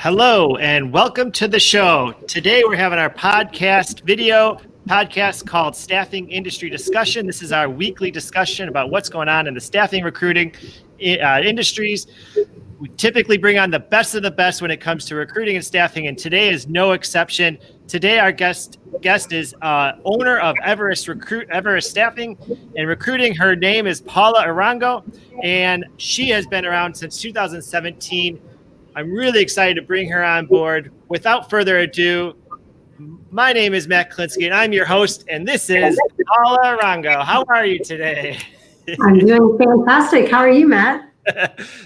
Hello and welcome to the show. Today we're having our video podcast called Staffing Industry Discussion. This is our weekly discussion about what's going on in the staffing recruiting industries. We typically bring on the best of the best when it comes to recruiting and staffing, and today is no exception. Today our guest is owner of Everest Staffing and Recruiting. Her name is Paula Arango, and she has been around since 2017. I'm really excited to bring her on board. Without further ado, my name is Matt Klinsky, and I'm your host, and this is Paula Arango. How are you today? I'm doing fantastic. How are you, Matt?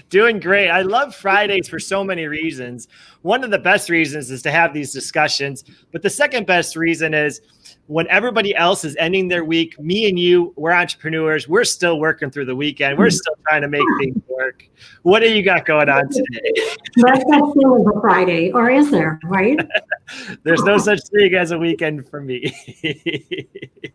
Doing great. I love Fridays for so many reasons. One of the best reasons is to have these discussions, but the second best reason is when everybody else is ending their week, me and you, we're entrepreneurs. We're still working through the weekend. We're still trying to make things work. What do you got going on today? That's still a Friday, or is there, right? There's no such thing as a weekend for me.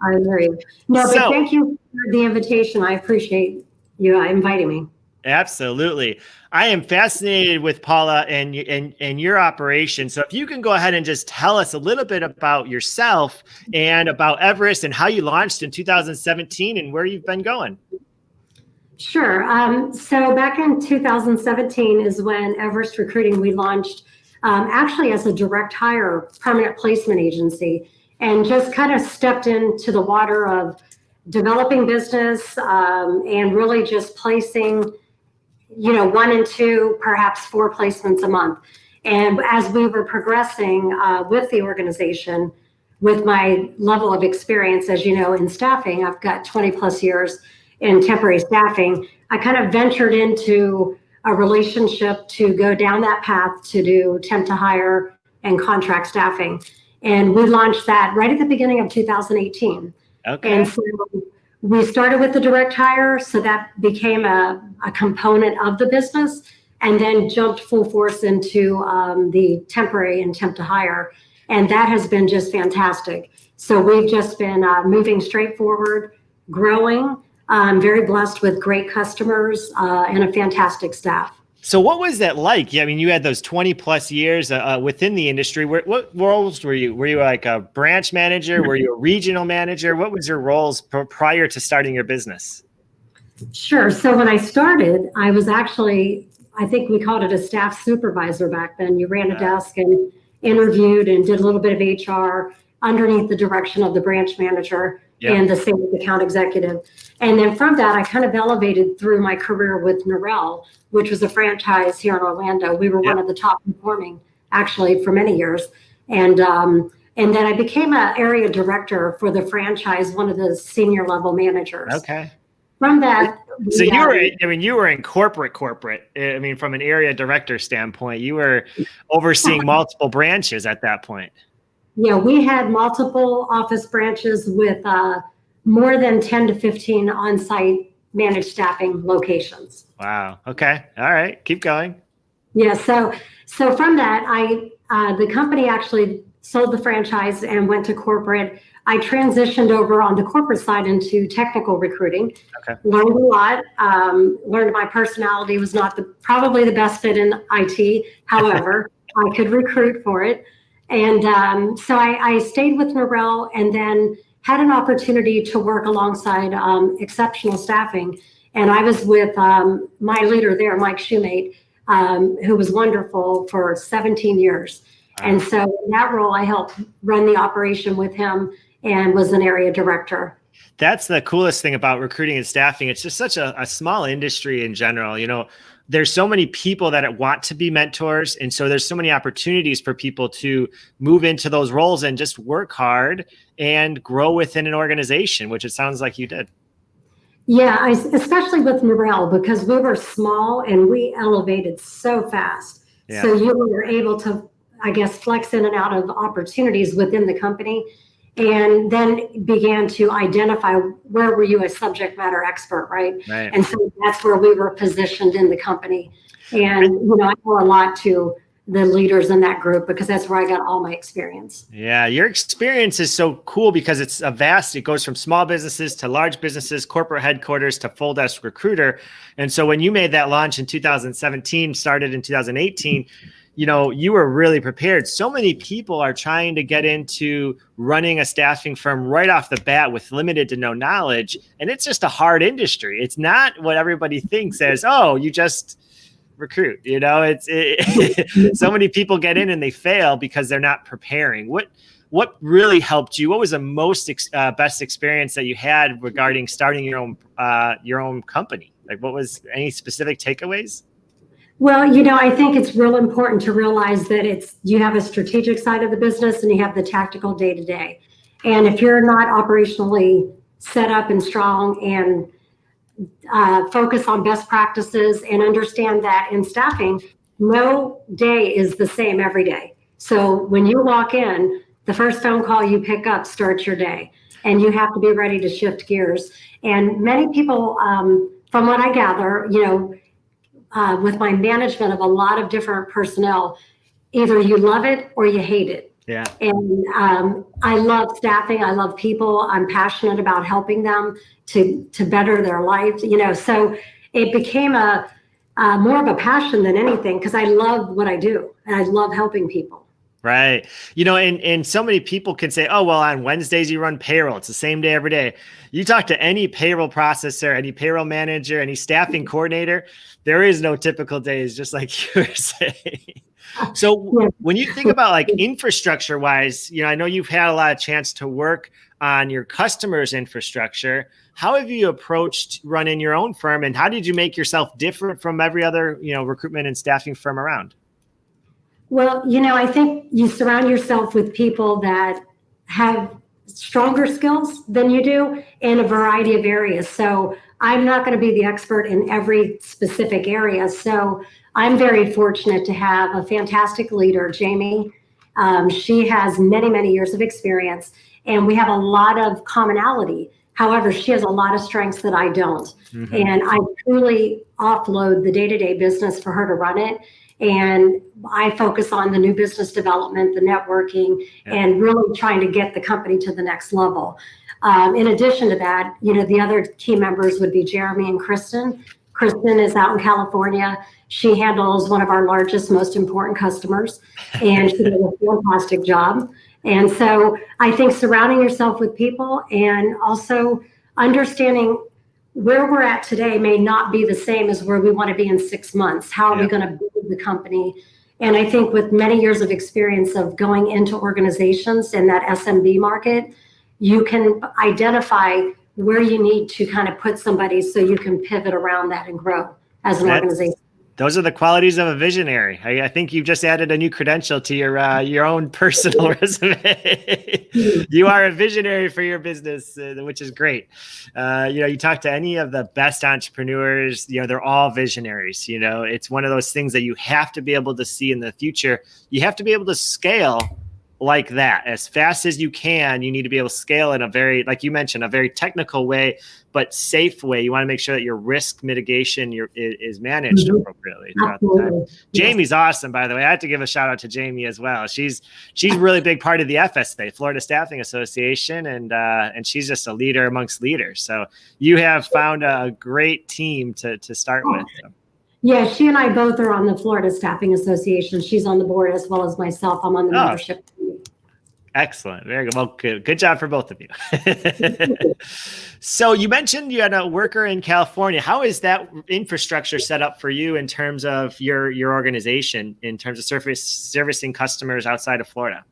I agree. No, but thank you for the invitation. I appreciate you inviting me. Absolutely. I am fascinated with Paula and your operation. So if you can go ahead and just tell us a little bit about yourself and about Everest and how you launched in 2017 and where you've been going. Sure. So back in 2017 is when Everest Recruiting, we launched actually as a direct hire permanent placement agency, and just kind of stepped into the water of developing business and really just placing 1 and 2, perhaps 4 placements a month. And as we were progressing with the organization, with my level of experience, as you know, in staffing, I've got 20 plus years in temporary staffing. I kind of ventured into a relationship to go down that path to do temp to hire and contract staffing. And we launched that right at the beginning of 2018. Okay. And so we started with the direct hire, so that became a component of the business, and then jumped full force into the temporary and temp to hire. And that has been just fantastic. So we've just been moving straight forward, growing. I'm very blessed with great customers and a fantastic staff. So what was that like? I mean, you had those 20 plus years within the industry. What roles were you? Were you like a branch manager? Were you a regional manager? What was your roles prior to starting your business? Sure. So when I started, I was actually, I think we called it a staff supervisor back then. You ran a desk and interviewed and did a little bit of HR underneath the direction of the branch manager and the sales account executive. And then from that, I kind of elevated through my career with Norrell, which was a franchise here in Orlando. We were one of the top performing, actually, for many years. And then I became an area director for the franchise, one of the senior level managers. Okay. From that, so you were in corporate. I mean, from an area director standpoint, you were overseeing multiple branches at that point. Yeah, we had multiple office branches with more than 10 to 15 on-site managed staffing locations. Wow. Okay. All right. Keep going. Yeah. So from that, the company actually sold the franchise and went to corporate. I transitioned over on the corporate side into technical recruiting. Okay. Learned a lot. Learned my personality was not probably the best fit in IT. However, I could recruit for it. And so I stayed with Norrell, and then had an opportunity to work alongside Exceptional Staffing. And I was with my leader there, Mike Shoemate, who was wonderful for 17 years. Wow. And so in that role, I helped run the operation with him and was an area director. That's the coolest thing about recruiting and staffing. It's just such a small industry in general. There's so many people that want to be mentors. And so there's so many opportunities for people to move into those roles and just work hard and grow within an organization, which it sounds like you did. Yeah, especially with Norrell, because we were small and we elevated so fast. Yeah. So you were able to, I guess, flex in and out of opportunities within the company, and then began to identify where were you a subject matter expert, right? And so that's where we were positioned in the company. And, I owe a lot to the leaders in that group because that's where I got all my experience. Yeah, your experience is so cool because it's it goes from small businesses to large businesses, corporate headquarters to full desk recruiter. And so when you made that launch in 2017, started in 2018, you were really prepared. So many people are trying to get into running a staffing firm right off the bat with limited to no knowledge. And it's just a hard industry. It's not what everybody thinks as, oh, you just recruit, so many people get in and they fail because they're not preparing. What really helped you? What was the most best experience that you had regarding starting your own company? Like, what was any specific takeaways? Well, I think it's real important to realize that you have a strategic side of the business and you have the tactical day to day. And if you're not operationally set up and strong and focus on best practices and understand that in staffing, no day is the same every day. So when you walk in, the first phone call you pick up starts your day, and you have to be ready to shift gears. And many people, from what I gather, with my management of a lot of different personnel, either you love it or you hate it. Yeah. And I love staffing. I love people. I'm passionate about helping them to better their lives. So it became a more of a passion than anything because I love what I do and I love helping people. Right. And so many people can say, oh, well, on Wednesdays you run payroll. It's the same day every day. You talk to any payroll processor, any payroll manager, any staffing coordinator, there is no typical days, just like you were saying. So when you think about like infrastructure wise, I know you've had a lot of chance to work on your customers' infrastructure. How have you approached running your own firm, and how did you make yourself different from every other, recruitment and staffing firm around? Well, I think you surround yourself with people that have stronger skills than you do in a variety of areas. So I'm not going to be the expert in every specific area. So I'm very fortunate to have a fantastic leader, Jamie. She has many, many years of experience, and we have a lot of commonality. However, she has a lot of strengths that I don't. Mm-hmm. And I truly offload the day-to-day business for her to run it. And I focus on the new business development, the networking, and really trying to get the company to the next level. In addition to that, the other key members would be Jeremy and Kristen. Kristen is out in California. She handles one of our largest, most important customers, and she does a fantastic job. And so I think surrounding yourself with people and also understanding where we're at today may not be the same as where we want to be in 6 months. How are we going to build the company? And I think with many years of experience of going into organizations in that SMB market, you can identify where you need to kind of put somebody so you can pivot around that and grow as an organization. Those are the qualities of a visionary. I think you've just added a new credential to your own personal resume. You are a visionary for your business, which is great. You talk to any of the best entrepreneurs, they're all visionaries. It's one of those things that you have to be able to see in the future. You have to be able to scale like that as fast as you can. You need to be able to scale in a very, like you mentioned, a very technical way, but safe way. You want to make sure that your risk mitigation is managed appropriately throughout the time. Jamie's awesome, by the way. I have to give a shout out to Jamie as well. She's a really big part of the FSA, Florida Staffing Association, and she's just a leader amongst leaders. So you have found a great team to start with. So. Yeah, she and I both are on the Florida Staffing Association. She's on the board as well as myself. I'm on the membership committee. Excellent. Very good. Well, good job for both of you. So you mentioned you had a worker in California. How is that infrastructure set up for you in terms of your organization, in terms of servicing customers outside of Florida?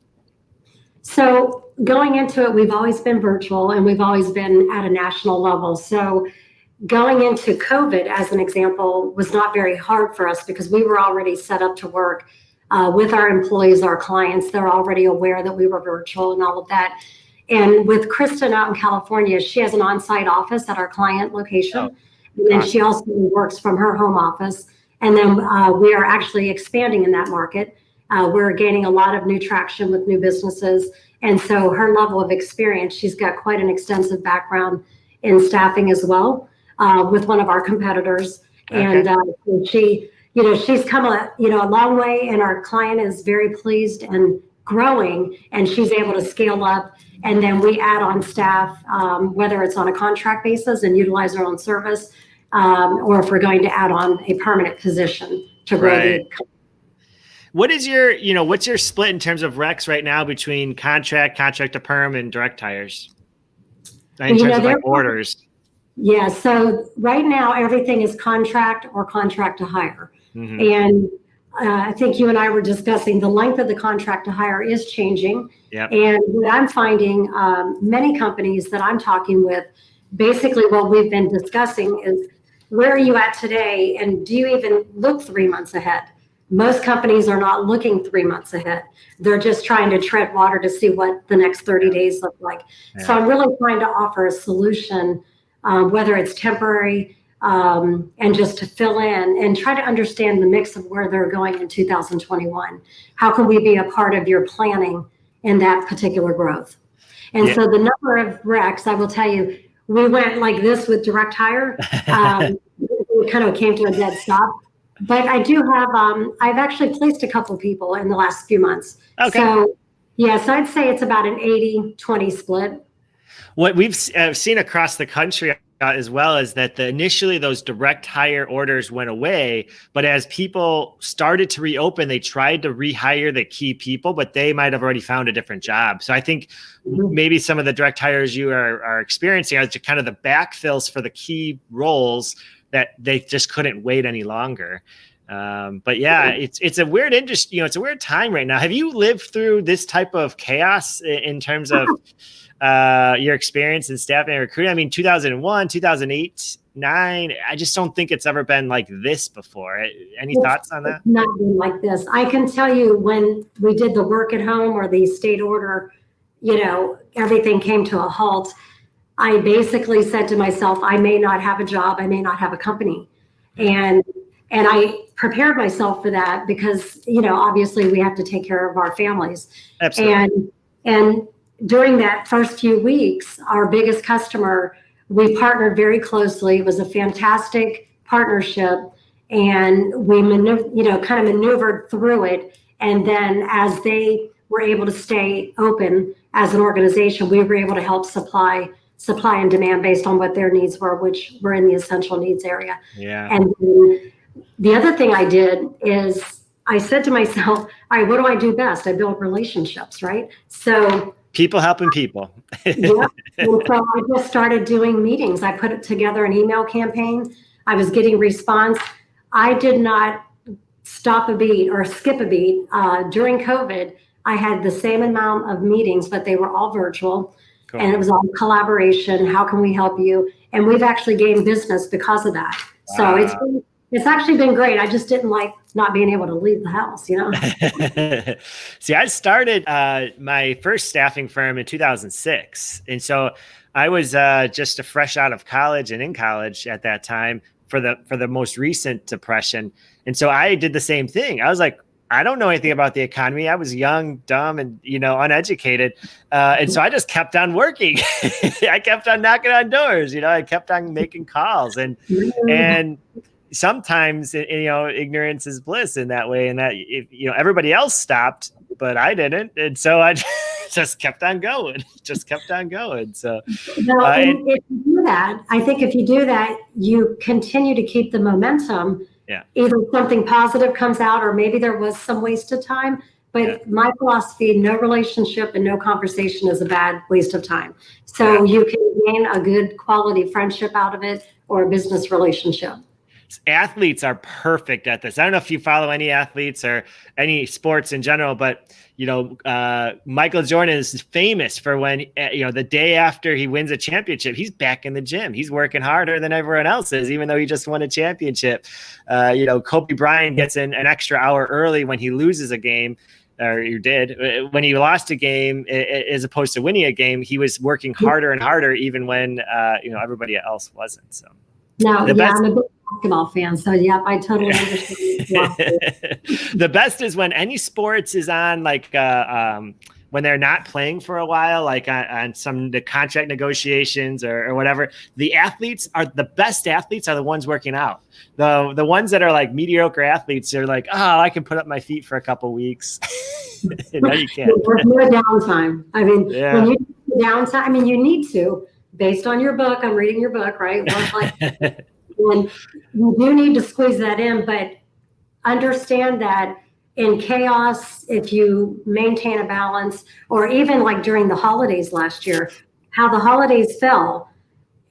So going into it, we've always been virtual and we've always been at a national level. So going into COVID, as an example, was not very hard for us because we were already set up to work with our employees, our clients. They're already aware that we were virtual and all of that. And with Kristen out in California, she has an on-site office at our client location. And then she also works from her home office. And then we are actually expanding in that market. We're gaining a lot of new traction with new businesses. And so her level of experience, she's got quite an extensive background in staffing as well. With one of our competitors, and she's come a long way, and our client is very pleased and growing, and she's able to scale up. And then we add on staff, whether it's on a contract basis and utilize our own service, or if we're going to add on a permanent position to grow the company. What is your, what's your split in terms of recs right now between contract to perm, and direct hires? In terms of like orders. Yeah. So right now, everything is contract or contract to hire. Mm-hmm. And I think you and I were discussing the length of the contract to hire is changing. Yep. And what I'm finding, many companies that I'm talking with, basically what we've been discussing is, where are you at today? And do you even look 3 months ahead? Most companies are not looking 3 months ahead. They're just trying to tread water to see what the next 30 days look like. Yeah. So I'm really trying to offer a solution, whether it's temporary, and just to fill in and try to understand the mix of where they're going in 2021. How can we be a part of your planning in that particular growth? And so the number of recs, I will tell you, we went like this with direct hire. We kind of came to a dead stop. But I do have, I've actually placed a couple of people in the last few months. Okay. So, so I'd say it's about an 80-20 split. What we've seen across the country as well is that initially those direct hire orders went away, but as people started to reopen, they tried to rehire the key people, but they might have already found a different job. So I think maybe some of the direct hires you are experiencing are just kind of the backfills for the key roles that they just couldn't wait any longer. But yeah, it's a weird industry. It's a weird time right now. Have you lived through this type of chaos in terms of your experience in staffing and recruiting? I mean, 2001, 2008, 2009, I just don't think it's ever been like this before. Any thoughts on that? It's not been like this. I can tell you, when we did the work at home or the state order, everything came to a halt. I basically said to myself, I may not have a job. I may not have a company. And I prepared myself for that because, obviously we have to take care of our families. Absolutely. And during that first few weeks, our biggest customer, we partnered very closely. It was a fantastic partnership, and we kind of maneuvered through it. And then as they were able to stay open as an organization, we were able to help supply and demand based on what their needs were, which were in the essential needs area. Yeah. And the other thing I did is I said to myself, all right, what do I do best? I build relationships, right? So people helping people. Yeah. And so I just started doing meetings. I put together an email campaign. I was getting response. I did not stop a beat or skip a beat. During COVID, I had the same amount of meetings, but they were all virtual. Cool. And it was all collaboration. How can we help you? And we've actually gained business because of that. Wow. So it's actually been great. I just didn't like not being able to leave the house, See, I started my first staffing firm in 2006. And so I was just fresh out of college and in college at that time for the most recent depression. And so I did the same thing. I was like, I don't know anything about the economy. I was young, dumb, and, uneducated. And so I just kept on working. I kept on knocking on doors, I kept on making calls and sometimes, ignorance is bliss in that way. And that, everybody else stopped, but I didn't. And so I just kept on going, So if you do that, I think if you do that, you continue to keep the momentum. Yeah. Either something positive comes out, or maybe there was some wasted time. But my philosophy, no relationship and no conversation is a bad waste of time. So you can gain a good quality friendship out of it, or a business relationship. Athletes are perfect at this. I don't know if you follow any athletes or any sports in general, but Michael Jordan is famous for when, the day after he wins a championship, he's back in the gym. He's working harder than everyone else is, even though he just won a championship. Kobe Bryant gets in an extra hour early when he loses a game, or you did. When he lost a game, as opposed to winning a game, he was working harder and harder, even when, everybody else wasn't. So. No, I'm a big basketball fan, so I totally understand. The best is when any sports is on, like when they're not playing for a while, like on the contract negotiations or whatever. The best athletes are the ones working out. The ones that are like mediocre athletes are like, oh, I can put up my feet for a couple weeks. No, you can't. There's no downtime. I mean, when you downtime, you need to. Based on your book, I'm reading your book, right? And you do need to squeeze that in, but understand that in chaos, if you maintain a balance, or even like during the holidays last year, how the holidays fell,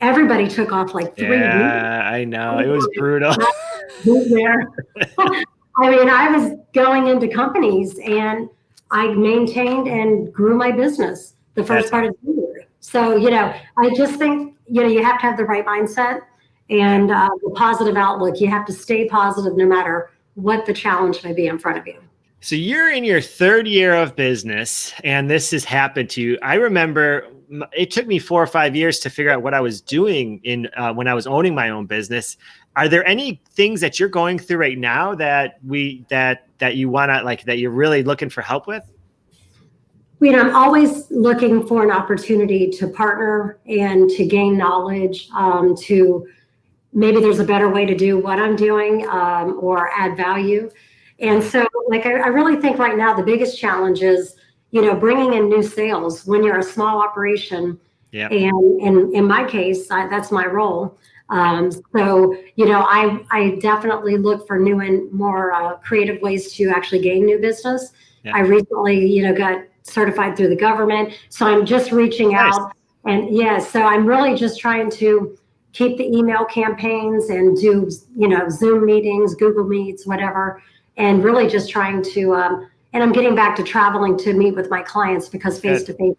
everybody took off like 3 weeks. Yeah, I know. It was brutal. There. I mean, I was going into companies and I maintained and grew my business the first part of the year. So, I just think, you have to have the right mindset and the positive outlook. You have to stay positive no matter what the challenge may be in front of you. So you're in your 3rd year of business and this has happened to you. I remember it took me 4 or 5 years to figure out what I was doing when I was owning my own business. Are there any things that you're going through right now that you want to that you're really looking for help with? I'm always looking for an opportunity to partner and to gain knowledge, to maybe there's a better way to do what I'm doing, or add value. And so I really think right now the biggest challenge is, bringing in new sales when you're a small operation. Yeah. And in my case, that's my role. So, I definitely look for new and more creative ways to actually gain new business. Yeah. I recently, got certified through the government. So I'm just reaching out. And so I'm really just trying to keep the email campaigns and do, Zoom meetings, Google Meets, whatever. And really just trying to, and I'm getting back to traveling to meet with my clients because face-to-face,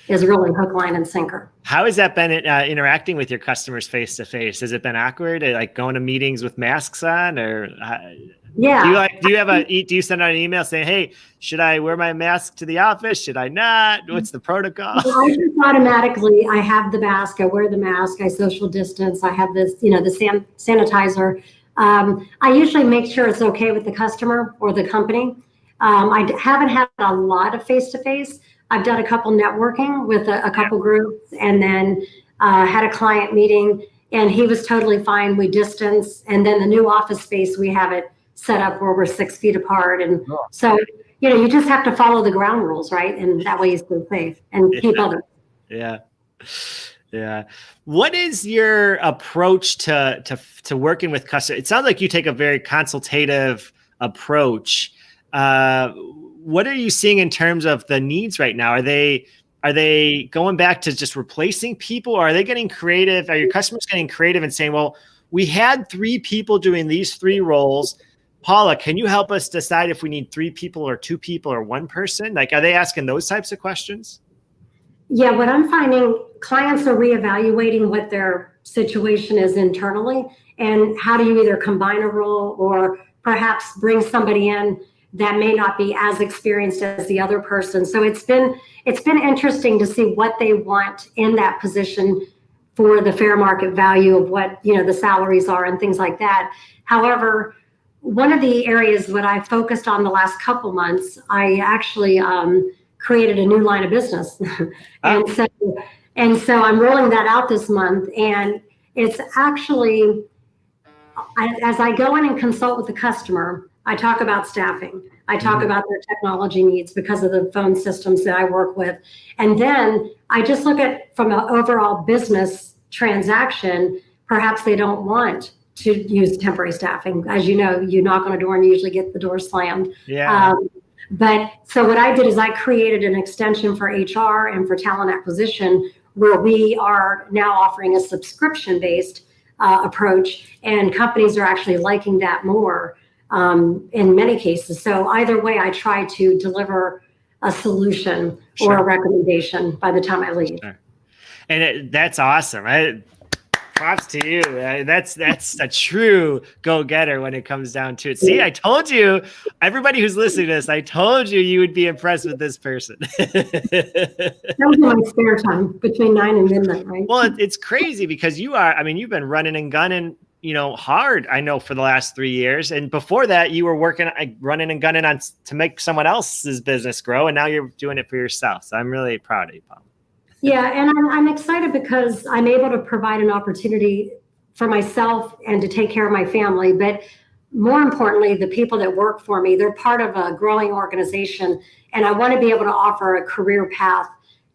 is really hook, line, and sinker. How has that been interacting with your customers face-to-face? Has it been awkward, like going to meetings with masks on, or? Yeah. Do you send out an email saying, "Hey, should I wear my mask to the office? Should I not? What's the protocol?" I just automatically, I have the mask, I wear the mask, I social distance, I have this, the sanitizer. I usually make sure it's okay with the customer or the company. I haven't had a lot of face-to-face. I've done a couple networking with a couple groups, and then had a client meeting, and he was totally fine. We distance, and then the new office space, we have it set up where we're 6 feet apart. And so, you just have to follow the ground rules, right? And that way you stay safe and keep others. Yeah. Yeah. What is your approach to working with customers? It sounds like you take a very consultative approach. What are you seeing in terms of the needs right now? Are they going back to just replacing people, or are they getting creative? Are your customers getting creative and saying, well, we had 3 people doing these 3 roles. Paula, can you help us decide if we need 3 people or 2 people or 1 person? Are they asking those types of questions? Yeah, what I'm finding, clients are reevaluating what their situation is internally, and how do you either combine a role or perhaps bring somebody in that may not be as experienced as the other person. So it's been interesting to see what they want in that position for the fair market value of what the salaries are and things like that. However, one of the areas that I focused on the last couple months, I actually created a new line of business. and so I'm rolling that out this month, and it's actually, as I go in and consult with the customer, I talk about staffing. I talk about their technology needs because of the phone systems that I work with. And then I just look at, from an overall business transaction, perhaps they don't want to use temporary staffing. As you know, you knock on a door and you usually get the door slammed. Yeah. But so what I did is I created an extension for HR and for talent acquisition, where we are now offering a subscription-based approach, and companies are actually liking that more in many cases. So either way, I try to deliver a solution or a recommendation by the time I leave. Sure. And that's awesome. Props to you. That's a true go-getter when it comes down to it. See, I told you, everybody who's listening to this, I told you would be impressed with this person. That was my spare time between 9 and midnight, right? Well, it's crazy because you've been running and gunning, hard, I know, for the last 3 years. And before that, you were running and gunning to make someone else's business grow. And now you're doing it for yourself. So I'm really proud of you, Paula. Yeah, and I'm excited because I'm able to provide an opportunity for myself and to take care of my family. But more importantly, the people that work for me, they're part of a growing organization. And I want to be able to offer a career path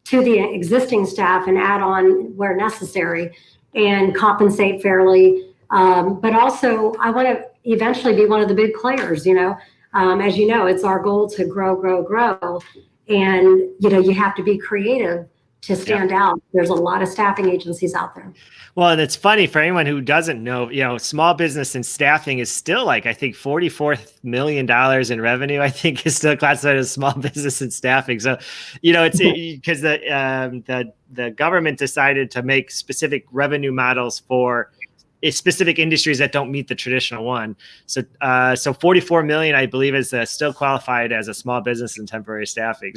to the existing staff and add on where necessary and compensate fairly. But also, I want to eventually be one of the big players. As you know, it's our goal to grow, grow, grow. And, you have to be creative to stand out. There's a lot of staffing agencies out there. Well, and it's funny for anyone who doesn't know, small business and staffing is still like, I think $44 million in revenue, I think is still classified as small business and staffing. So, it's because the government decided to make specific revenue models for specific industries that don't meet the traditional one. So 44 million, I believe, is still qualified as a small business and temporary staffing.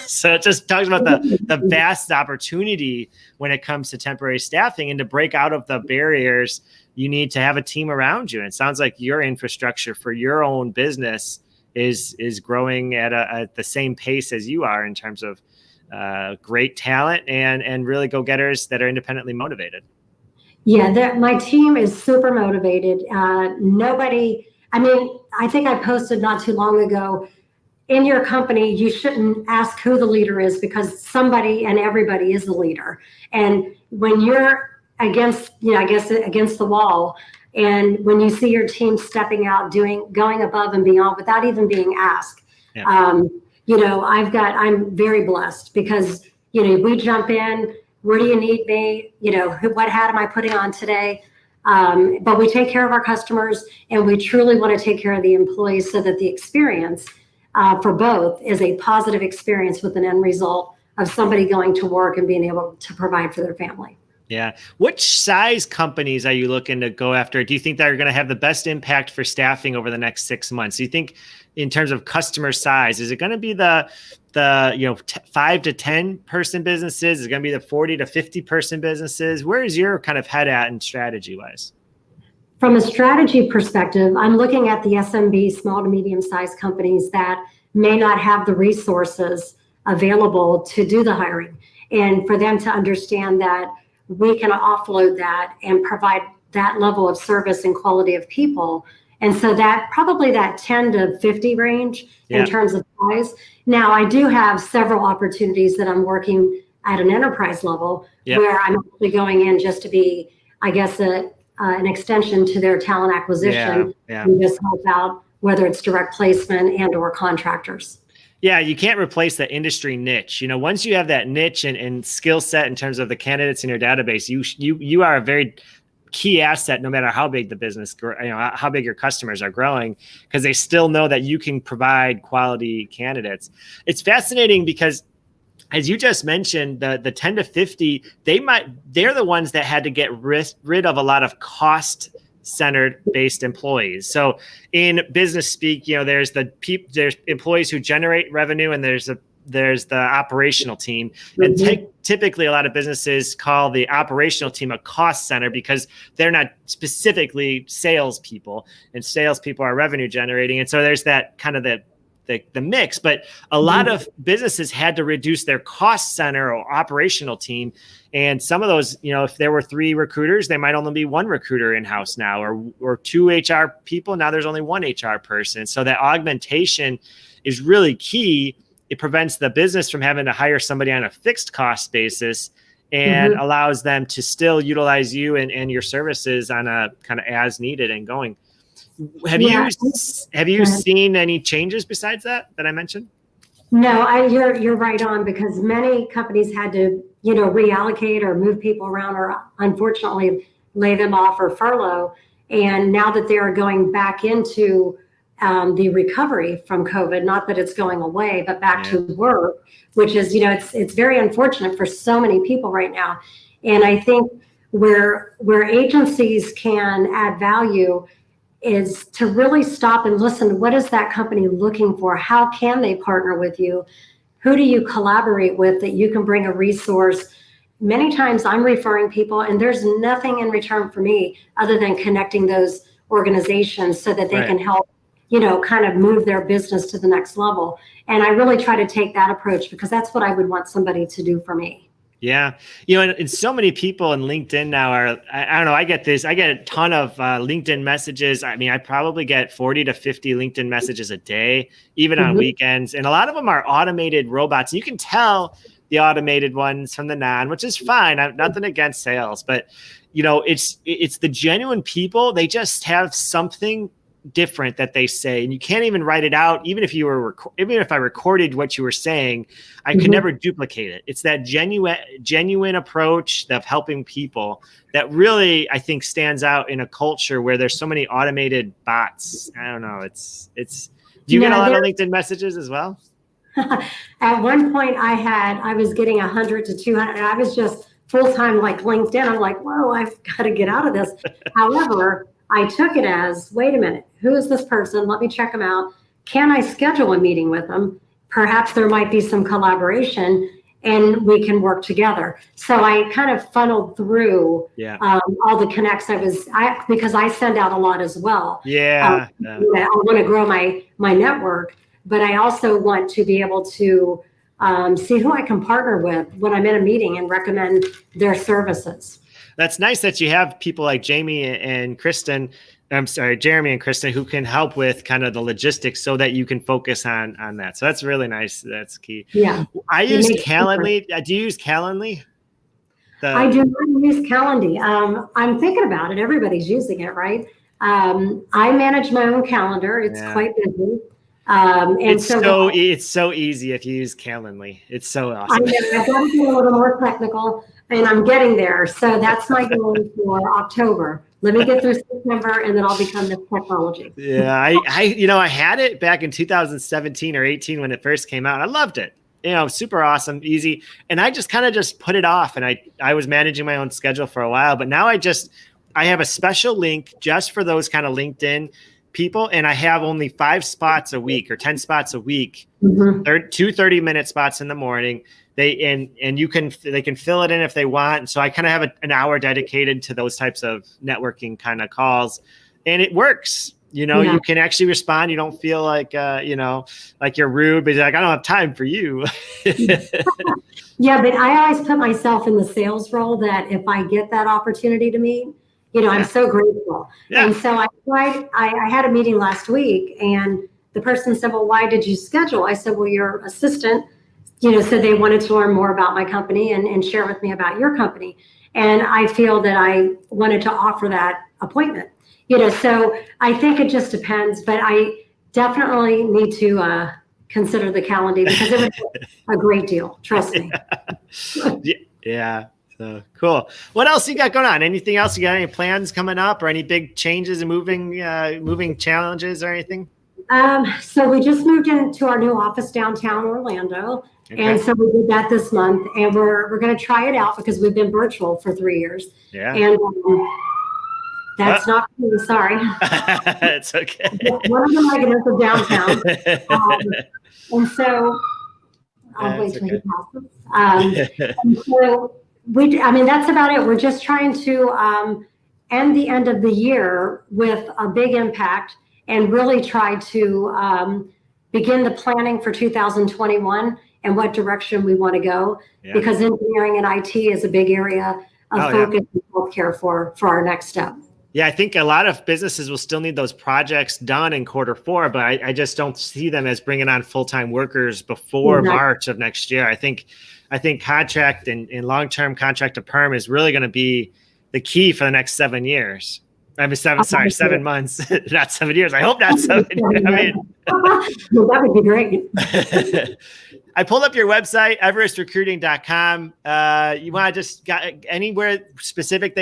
So it just talks about the vast opportunity when it comes to temporary staffing, and to break out of the barriers, you need to have a team around you. And it sounds like your infrastructure for your own business is growing at the same pace as you are in terms of great talent and really go-getters that are independently motivated. Yeah, my team is super motivated. I think I posted not too long ago, in your company, you shouldn't ask who the leader is, because somebody and everybody is the leader. And when you're against the wall, and when you see your team stepping out, going above and beyond without even being asked, yeah. I'm very blessed, because, we jump in. Where do you need me? What hat am I putting on today? But we take care of our customers, and we truly want to take care of the employees, so that the experience for both is a positive experience with an end result of somebody going to work and being able to provide for their family. Yeah. Which size companies are you looking to go after? Do you think that are going to have the best impact for staffing over the next 6 months? Do you think, in terms of customer size, is it going to be the 5 to 10 person businesses? Is it going to be the 40 to 50 person businesses? Where is your kind of head at and strategy wise? From a strategy perspective, I'm looking at the SMB, small to medium sized companies that may not have the resources available to do the hiring, and for them to understand that we can offload that and provide that level of service and quality of people. And so that probably that 10 to 50 range in terms of size. Now, I do have several opportunities that I'm working at an enterprise level where I'm actually going in just to be, I guess, an extension to their talent acquisition and just help out, whether it's direct placement and or contractors. Yeah, you can't replace the industry niche. Once you have that niche and skill set in terms of the candidates in your database, you are a very key asset, no matter how big the business, how big your customers are growing, because they still know that you can provide quality candidates. It's fascinating because, as you just mentioned, the 10 to 50, they're the ones that had to get rid of a lot of cost-centered based employees. So in business speak, there's employees who generate revenue, and there's the operational team. And typically, a lot of businesses call the operational team a cost center, because they're not specifically salespeople, and salespeople are revenue generating. And so there's that kind of the mix. But a lot of businesses had to reduce their cost center or operational team. And some of those, if there were 3 recruiters, there might only be 1 recruiter in-house now, or 2 HR people. Now there's only 1 HR person. So that augmentation is really key. It prevents the business from having to hire somebody on a fixed cost basis, and allows them to still utilize you and your services on a kind of as needed and going. Have you seen any changes besides that I mentioned? No, you're right on, because many companies had to, reallocate or move people around, or unfortunately lay them off or furlough. And now that they are going back into the recovery from COVID, not that it's going away, but back to work, which is, it's very unfortunate for so many people right now. And I think where agencies can add value is to really stop and listen. What is that company looking for? How can they partner with you? Who do you collaborate with that you can bring a resource? Many times I'm referring people, and there's nothing in return for me other than connecting those organizations so that they can help, kind of move their business to the next level. And I really try to take that approach, because that's what I would want somebody to do for me. Yeah. And so many people in LinkedIn now I don't know, I get a ton of LinkedIn messages. I mean, I probably get 40 to 50 LinkedIn messages a day, even on weekends. And a lot of them are automated robots. You can tell the automated ones from the non, which is fine. I'm nothing against sales, but it's the genuine people. They just have something different that they say, and you can't even write it out. Even if I recorded what you were saying, I could never duplicate it. It's that genuine approach of helping people that really, I think, stands out in a culture where there's so many automated bots. I don't know. Do you get a lot of LinkedIn messages as well? At one point I was getting 100 to 200, and I was just full-time like LinkedIn. I'm like, whoa, I've got to get out of this. However, I took it as, wait a minute, who is this person? Let me check them out. Can I schedule a meeting with them? Perhaps there might be some collaboration and we can work together. So I kind of funneled through all the connects because I send out a lot as well. I want to grow my network, but I also want to be able to see who I can partner with when I'm in a meeting and recommend their services. That's nice that you have people like Jeremy and Kristen, who can help with kind of the logistics so that you can focus on that. So that's really nice. That's key. Yeah. I use Calendly. Do you use Calendly? I do not use Calendly. I'm thinking about it. Everybody's using it, right? I manage my own calendar. It's quite busy. It's so easy if you use Calendly. It's so awesome. I've got to get a little more technical, and I'm getting there. So that's my goal for October. Let me get through September, and then I'll become this technology. Yeah, I had it back in 2017 or 18 when it first came out. I loved it. Super awesome, easy. And I just kind of put it off, and I was managing my own schedule for a while. But now I have a special link just for those kind of LinkedIn people, and I have only 5 spots a week or 10 spots a week. 2 30-minute spots in the morning. They can fill it in if they want. So I kind of have an hour dedicated to those types of networking kind of calls, and it works. You can actually respond. You don't feel like like you're rude, but you're like, I don't have time for you. Yeah, but I always put myself in the sales role that if I get that opportunity to meet, I'm so grateful. Yeah. And so I had a meeting last week, and the person said, well, why did you schedule? I said, well, your assistant, said they wanted to learn more about my company and share with me about your company. And I feel that I wanted to offer that appointment, so I think it just depends, but I definitely need to consider the calendar because it was a great deal. Trust me. Yeah. So cool. What else you got going on? Anything else? You got any plans coming up or any big changes and moving challenges or anything? So we just moved into our new office downtown Orlando. Okay. And so we did that this month, and we're going to try it out because we've been virtual for 3 years. Yeah. And that's not me, sorry. It's okay. One of the negatives of downtown. And so I'll wait till he passes. And so that's about it. We're just trying to end the end of the year with a big impact and really try to begin the planning for 2021 and what direction we want to go, because engineering and IT is a big area of focus in healthcare for our next step. Yeah, I think a lot of businesses will still need those projects done in Q4, but I just don't see them as bringing on full-time workers before March of next year. I think contract and long-term contract to perm is really going to be the key for the next 7 years. 7 months, not 7 years. I hope not 7 years. Well, that would be great. I pulled up your website, everestrecruiting.com. You want to just got anywhere specific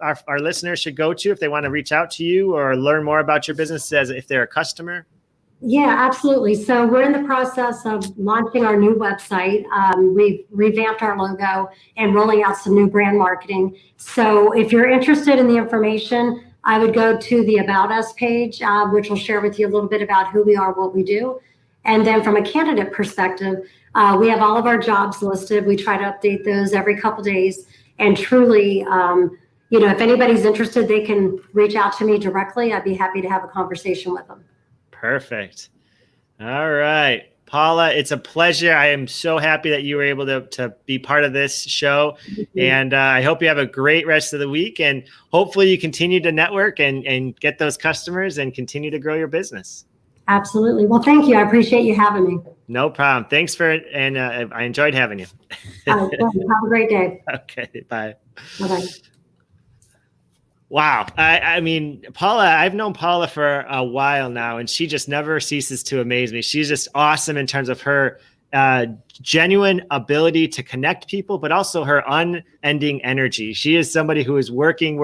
our listeners should go to if they want to reach out to you or learn more about your business as if they're a customer? Yeah, absolutely. So we're in the process of launching our new website. We've revamped our logo and rolling out some new brand marketing. So if you're interested in the information, I would go to the About Us page, which will share with you a little bit about who we are, what we do. And then from a candidate perspective, we have all of our jobs listed. We try to update those every couple of days. And truly, if anybody's interested, they can reach out to me directly. I'd be happy to have a conversation with them. Perfect. All right. Paula, it's a pleasure. I am so happy that you were able to be part of this show. And I hope you have a great rest of the week. And hopefully you continue to network and get those customers and continue to grow your business. Absolutely. Well, thank you. I appreciate you having me. No problem. Thanks and I enjoyed having you. Have a great day. Okay. Bye. Bye-bye. Wow. I mean, Paula, I've known Paula for a while now, and she just never ceases to amaze me. She's just awesome in terms of her genuine ability to connect people, but also her unending energy. She is somebody who is working,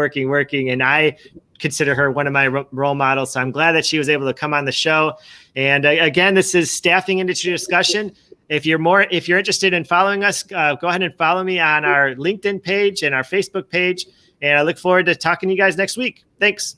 and I consider her one of my role models. So I'm glad that she was able to come on the show. And again, this is Staffing Industry Discussion. If you're interested in following us, go ahead and follow me on our LinkedIn page and our Facebook page. And I look forward to talking to you guys next week. Thanks.